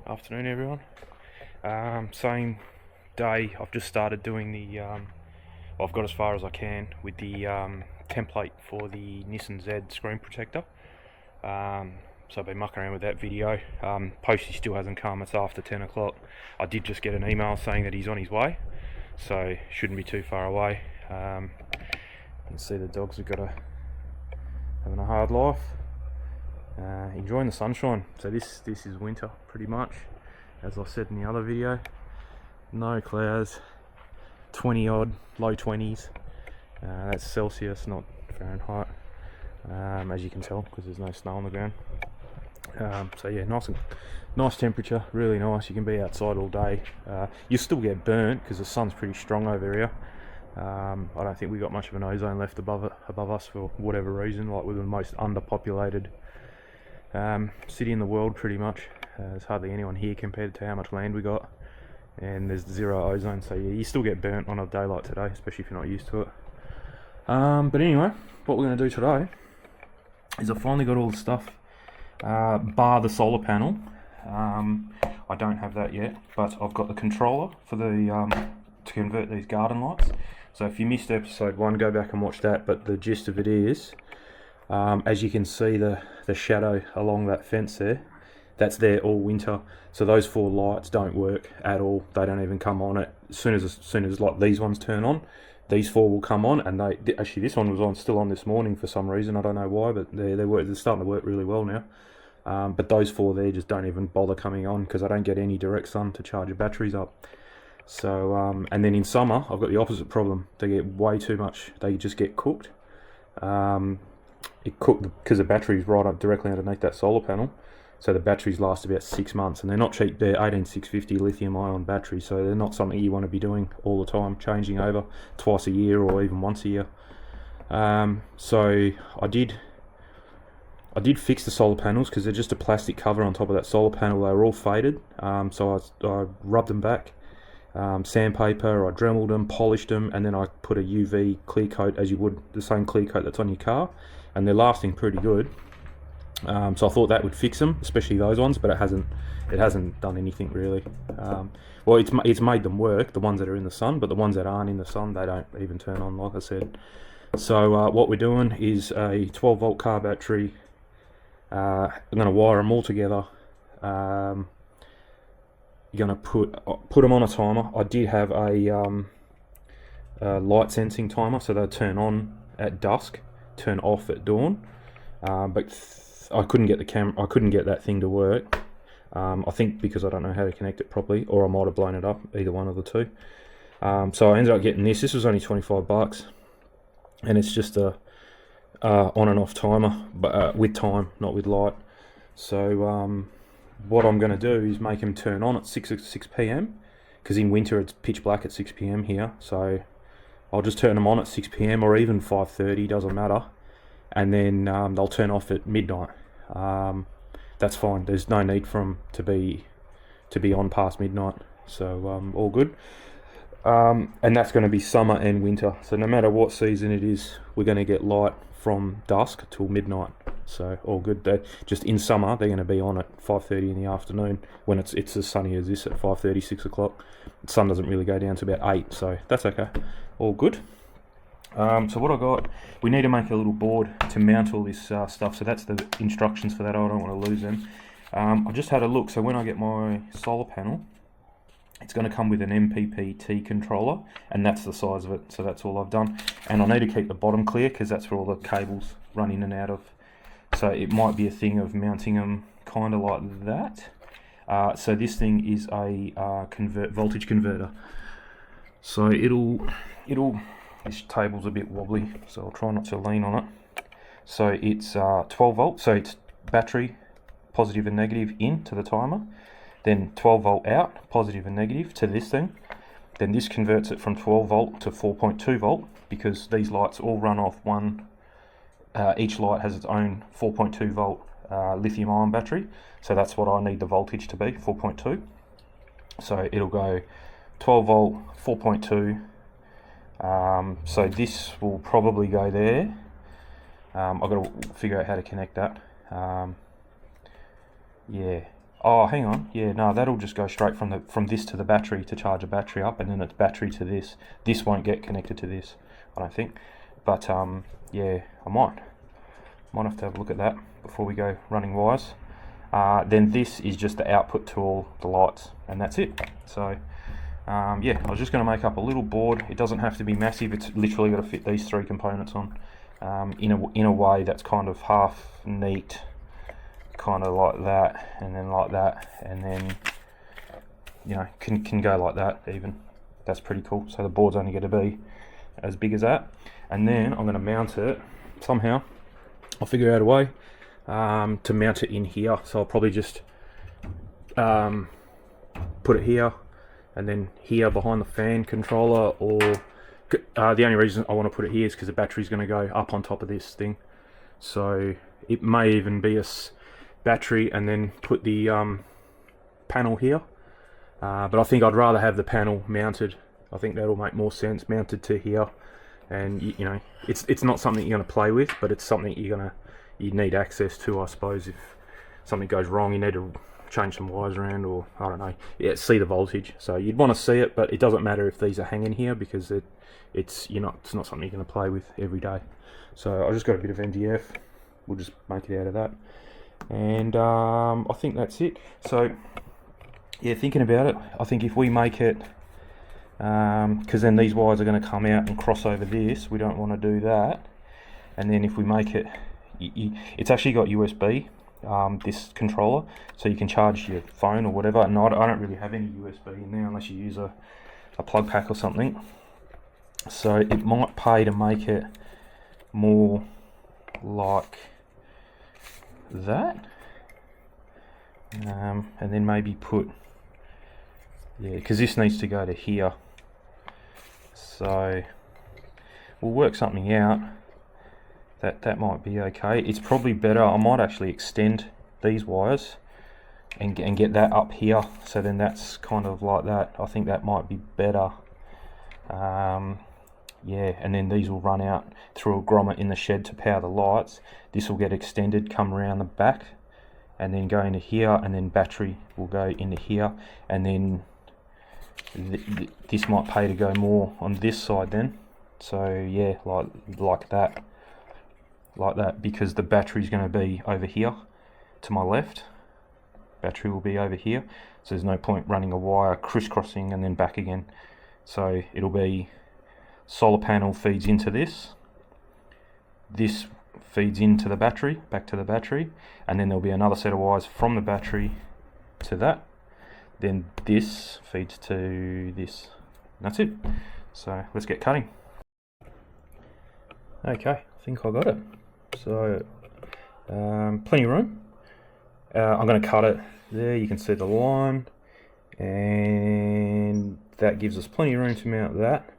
Afternoon everyone. Same day, I've just started doing the, I've got as far as I can with the template for the Nissan Z screen protector. So I've been mucking around with that video. Posty still hasn't come, it's after 10 o'clock. I did just get an email saying that he's on his way, so shouldn't be too far away. You can see the dogs have having a hard life. Enjoying the sunshine. So this is winter pretty much, as I said in the other video. No clouds, 20 odd, low 20s. That's Celsius, not Fahrenheit, as you can tell because there's no snow on the ground. So yeah, nice temperature, really nice. You can be outside all day. You still get burnt because the sun's pretty strong over here. I don't think we got much of an ozone left above us for whatever reason. Like, we're the most underpopulated city in the world pretty much. There's hardly anyone here compared to how much land we got, and there's zero ozone, so yeah, you still get burnt on a day like today, especially if you're not used to it. But anyway, what we're going to do today is I finally got all the stuff, bar the solar panel. I don't have that yet, but I've got the controller for the to convert these garden lights. So if you missed episode 1, go back and watch that. But the gist of it is, as you can see, the shadow along that fence there, that's there all winter. So those 4 lights don't work at all. They don't even come on. As soon as like these ones turn on, these 4 will come on. And actually this one was still on this morning for some reason. I don't know why, but they're starting to work really well now. But those 4 there just don't even bother coming on because I don't get any direct sun to charge the batteries up. So and then in summer I've got the opposite problem. They get way too much. They just get cooked. It cooked because the battery's right up directly underneath that solar panel. So the batteries last about 6 months, and they're not cheap. They're 18650 lithium-ion batteries, so they're not something you want to be doing all the time, changing over twice a year or even once a year. So I did fix the solar panels because they're just a plastic cover on top of that solar panel. They were all faded, so I rubbed them back, sandpaper. I dremeled them, polished them, and then I put a UV clear coat, as you would the same clear coat that's on your car, and they're lasting pretty good. So I thought that would fix them, especially those ones, but it hasn't done anything really. Well, it's made them work, the ones that are in the sun, but the ones that aren't in the sun, they don't even turn on, like I said. So what we're doing is a 12 volt car battery. I'm going to wire them all together. You're going to put them on a timer. I did have a light sensing timer, so they'll turn on at dusk, turn off at dawn. But I couldn't get that thing to work. I think because I don't know how to connect it properly, or I might have blown it up, either one of the two. So I ended up getting this. This was only 25 bucks, and it's just a on and off timer, but with time, not with light. So what I'm going to do is make them turn on at 6 p.m. because in winter it's pitch black at 6 p.m. here. So I'll just turn them on at 6 p.m. or even 5:30, doesn't matter. And then they'll turn off at midnight. That's fine. There's no need for them to be on past midnight. So all good. And that's going to be summer and winter. So no matter what season it is, we're going to get light from dusk till midnight. So all good. Just in summer, they're going to be on at 5:30 in the afternoon when it's as sunny as this at 5:30, 6 o'clock. The sun doesn't really go down to about 8, so that's okay. All good. So what I got, we need to make a little board to mount all this stuff. So that's the instructions for that. I don't want to lose them. I just had a look. So when I get my solar panel, it's going to come with an Pt2 controller, and that's the size of it. So that's all I've done. And I need to keep the bottom clear because that's where all the cables run in and out of. So it might be a thing of mounting them kind of like that. So this thing is a voltage converter. So this table's a bit wobbly, so I'll try not to lean on it. So it's 12 volt, so it's battery, positive and negative in to the timer, then 12 volt out, positive and negative to this thing. Then this converts it from 12 volt to 4.2 volt because these lights all run off one, each light has its own 4.2 volt lithium ion battery. So that's what I need the voltage to be, 4.2. So it'll go 12 volt, 4.2. So this will probably go there. I've got to figure out how to connect that. Yeah, Oh, hang on. Yeah, no, that'll just go straight from this to the battery to charge a battery up, and then it's battery to this. This won't get connected to this, I don't think. But yeah, I might have to have a look at that before we go running wires. Then this is just the output to all the lights, and that's it. So yeah, I was just going to make up a little board. It doesn't have to be massive. It's literally got to fit these 3 components on in a way that's kind of half neat, kind of like that, and then like that, and then, you know, can go like that even. That's pretty cool. So the board's only going to be as big as that, and then I'm going to mount it somehow. I'll figure out a way to mount it in here. So I'll probably just put it here, and then here behind the fan controller, or the only reason I want to put it here is because the battery's going to go up on top of this thing. So it may even be a battery and then put the panel here. But I think I'd rather have the panel mounted. I think that'll make more sense, mounted to here. And you know, it's not something you're going to play with, but it's something you need access to, I suppose. If something goes wrong, you need to change some wires around, or I don't know, yeah, see the voltage. So you'd want to see it, but it doesn't matter if these are hanging here, because it's not something you're going to play with every day. So I just got a bit of MDF. We'll just make it out of that, and I think that's it. So yeah, thinking about it, I think if we make it, because then these wires are going to come out and cross over this, we don't want to do that. And then if we make it, it's actually got USB, this controller, so you can charge your phone or whatever. And I don't really have any USB in there unless you use a plug pack or something. So it might pay to make it more like that, and then maybe put, yeah, because this needs to go to here. So we'll work something out. That might be okay. It's probably better, I might actually extend these wires and get that up here, so then that's kind of like that. I think that might be better. Yeah, and then these will run out through a grommet in the shed to power the lights. This will get extended, come around the back, and then go into here, and then battery will go into here, and then this might pay to go more on this side then. So yeah, like that, because the battery is going to be over here to my left. Battery will be over here, so there's no point running a wire crisscrossing and then back again. So it'll be solar panel feeds into this feeds into the battery, back to the battery, and then there'll be another set of wires from the battery to that. Then this feeds to this. And that's it. So let's get cutting. Okay, I think I got it. So plenty of room. I'm going to cut it there. You can see the line, and that gives us plenty of room to mount that.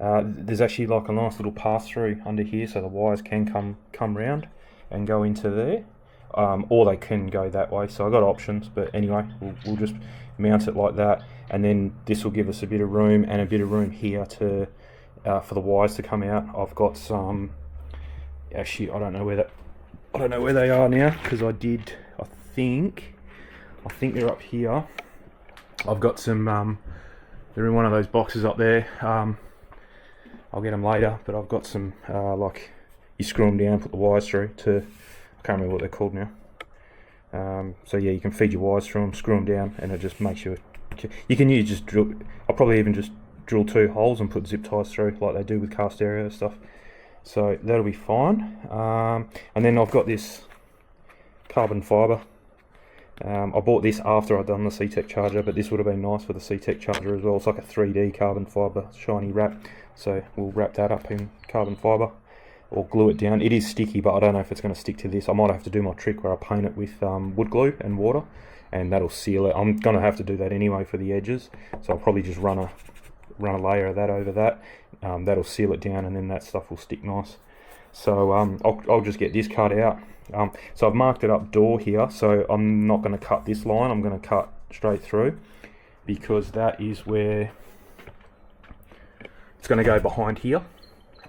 There's actually like a nice little pass through under here, so the wires can come round and go into there, or they can go that way. So I've got options, but anyway, we'll just mount it like that, and then this will give us a bit of room, and a bit of room here to for the wires to come out. I've got some. Actually, I don't know where they are now, because I think they're up here. I've got some. They're in one of those boxes up there. I'll get them later, but I've got some, like, you screw them down, put the wires through to, I can't remember what they're called now. So yeah, you can feed your wires through them, screw them down, and it just makes you can use just drill, I'll probably even just drill 2 holes and put zip ties through, like they do with car stereo stuff. So that'll be fine. And then I've got this carbon fibre. I bought this after I'd done the CTEC charger, but this would have been nice for the CTEC charger as well. It's like a 3D carbon fibre shiny wrap, so we'll wrap that up in carbon fibre or glue it down. It is sticky, but I don't know if it's going to stick to this. I might have to do my trick where I paint it with wood glue and water, and that'll seal it. I'm going to have to do that anyway for the edges, so I'll probably just run a layer of that over that. That'll seal it down, and then that stuff will stick nice. So I'll just get this cut out. So I've marked it up door here, so I'm not going to cut this line, I'm going to cut straight through, because that is where it's going to go behind here,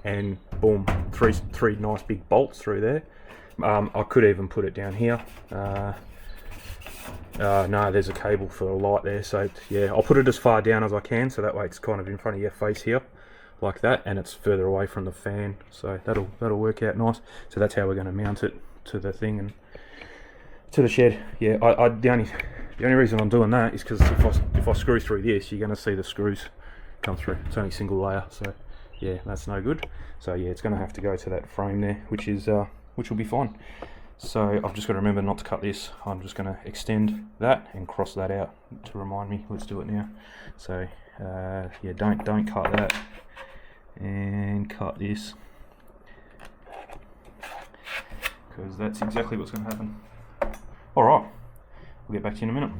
and boom, three nice big bolts through there. I could even put it down here, No, there's a cable for a light there, so yeah, I'll put it as far down as I can, so that way it's kind of in front of your face here, like that, and it's further away from the fan, so that'll work out nice. So that's how we're going to mount it to the thing and to the shed. Yeah, the only reason I'm doing that is because if I screw through this, you're going to see the screws come through. It's only single layer, so yeah, that's no good. So yeah, it's going to have to go to that frame there, which will be fine. So I've just got to remember not to cut this. I'm just going to extend that and cross that out to remind me. Let's do it now. So yeah, don't cut that, and cut this, because that's exactly what's going to happen. All right, we'll get back to you in a minute.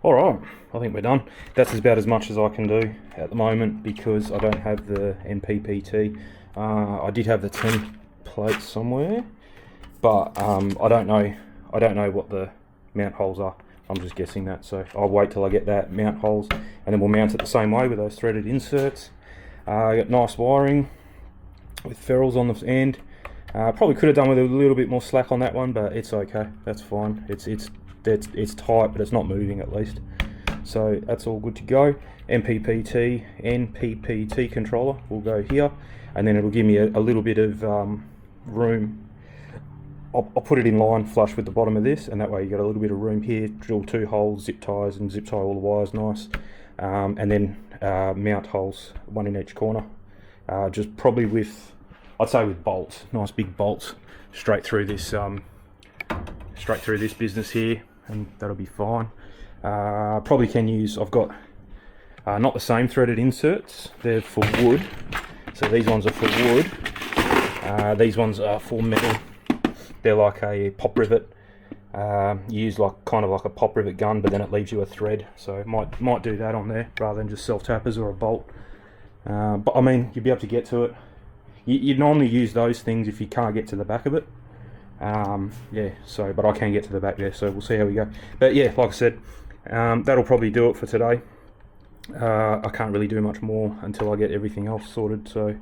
Alright, I think we're done. That's about as much as I can do at the moment because I don't have the Pt2. I did have the 10 plates somewhere, but I don't know what the mount holes are. I'm just guessing that, so I'll wait till I get that mount holes, and then we'll mount it the same way with those threaded inserts. Got nice wiring with ferrules on the end. Probably could have done with a little bit more slack on that one, but it's okay. That's fine. It's tight, but it's not moving at least. So that's all good to go. NPPT controller will go here, and then it'll give me a little bit of room. I'll put it in line flush with the bottom of this, and that way you got a little bit of room here. Drill 2 holes, zip ties, and zip tie all the wires nice, and then mount holes, 1 in each corner. Just probably with, I'd say with bolts, nice big bolts straight through this business here, and that'll be fine. Probably can use, I've got not the same threaded inserts, they're for wood, so these ones are for wood, these ones are for metal. They're like a pop rivet. You use like kind of like a pop rivet gun, but then it leaves you a thread, so might do that on there rather than just self tappers or a bolt. But I mean, you'd be able to get to it. You'd normally use those things if you can't get to the back of it. Yeah, so, but I can get to the back there, so we'll see how we go. But yeah, like I said, that'll probably do it for today. I can't really do much more until I get everything else sorted, so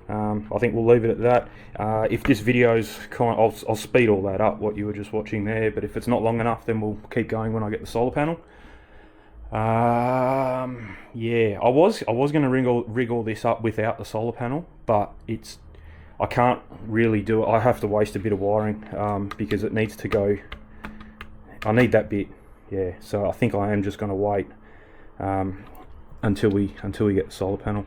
I think we'll leave it at that. If this video's I'll speed all that up, what you were just watching there, but if it's not long enough, then we'll keep going when I get the solar panel. Yeah, I was going to rig all this up without the solar panel, but I can't really do it. I have to waste a bit of wiring because it needs to go. I need that bit, yeah. So I think I am just going to wait until we get the solar panel.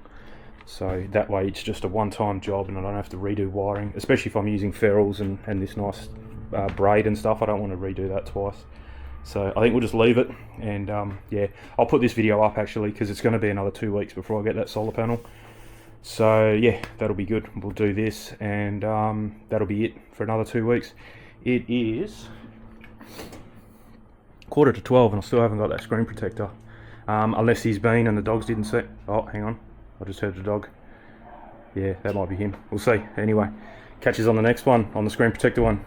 So that way it's just a one-time job, and I don't have to redo wiring. Especially if I'm using ferrules and this nice braid and stuff. I don't want to redo that twice. So I think we'll just leave it, and yeah, I'll put this video up actually because it's going to be another 2 weeks before I get that solar panel. So yeah, that'll be good. We'll do this, and that'll be it for another 2 weeks. It is 11:45 and I still haven't got that screen protector, unless he's been and the dogs didn't see. Oh, hang on, I just heard the dog. Yeah, that might be him. We'll see. Anyway, catch us on the next one, on the screen protector one.